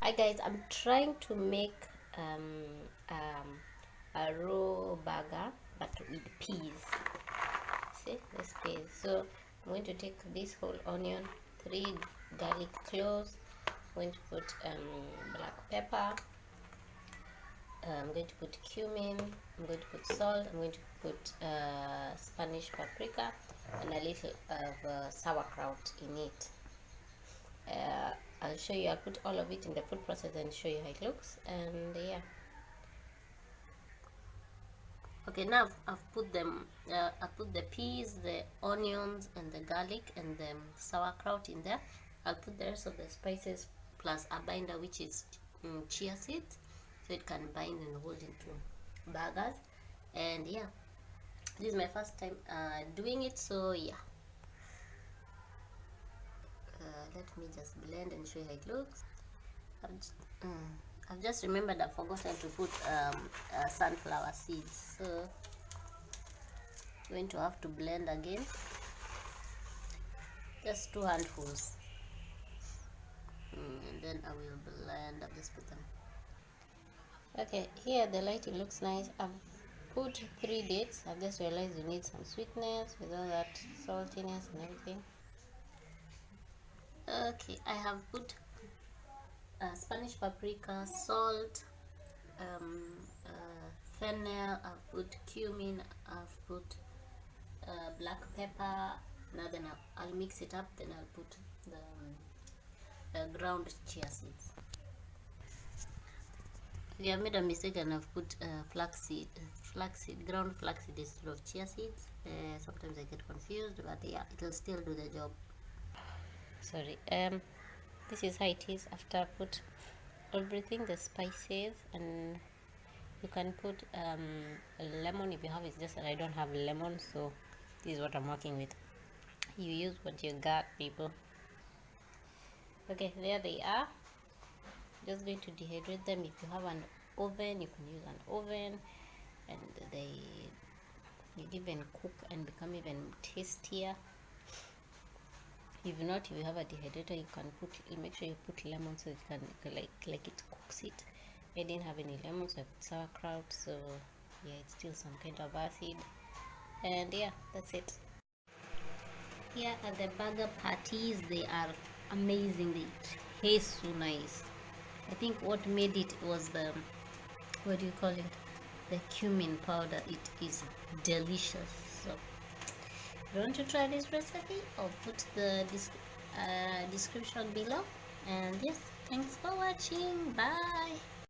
Hi guys, I'm trying to make a raw burger but with peas. See this peas. So I'm going to take this whole onion, 3 garlic cloves. I'm going to put black pepper. I'm going to put cumin. I'm going to put salt. I'm going to put Spanish paprika and a little of sauerkraut in it. I'll show you. I'll put all of it in the food processor and show you how it looks. And yeah. Okay, now I've put them. I put the peas, the onions, and the garlic and the sauerkraut in there. I'll put the rest of the spices plus a binder, which is chia seeds, so it can bind and hold into burgers. And yeah, this is my first time doing it, so yeah. Let me just blend and show you how it looks. I've just remembered I've forgotten to put sunflower seeds, so I'm going to have to blend again. Just 2 handfuls, and then I will blend. I've just put them. Okay, here the lighting looks nice. I've put 3 dates. I've just realized you need some sweetness with all that saltiness and everything. Okay, I have put Spanish paprika, salt, fennel, I've put cumin, I've put black pepper. Now then I'll mix it up, then I'll put the ground chia seeds. Okay, I made a mistake and I've put flaxseed, ground flaxseed instead of chia seeds. Sometimes I get confused, but yeah, it'll still do the job. Sorry. This is how it is after I put everything, the spices, and you can put a lemon if you have. It's just that I don't have lemon, so this is what I'm working with. You use what you got, people. Okay, there they are. Just going to dehydrate them. If you have an oven, you can use an oven, and they even cook and become even tastier. If not, if you have a dehydrator, you can make sure you put lemon so it can like it cooks it. I didn't have any lemon, so I put sauerkraut, so yeah, it's still some kind of acid. And yeah, that's it. Here are the burger patties. They are amazing. They taste so nice. I think what made it was the, what do you call it, the cumin powder. It is delicious. So if you want to try this recipe, I'll put the description below. And yes, thanks for watching. Bye.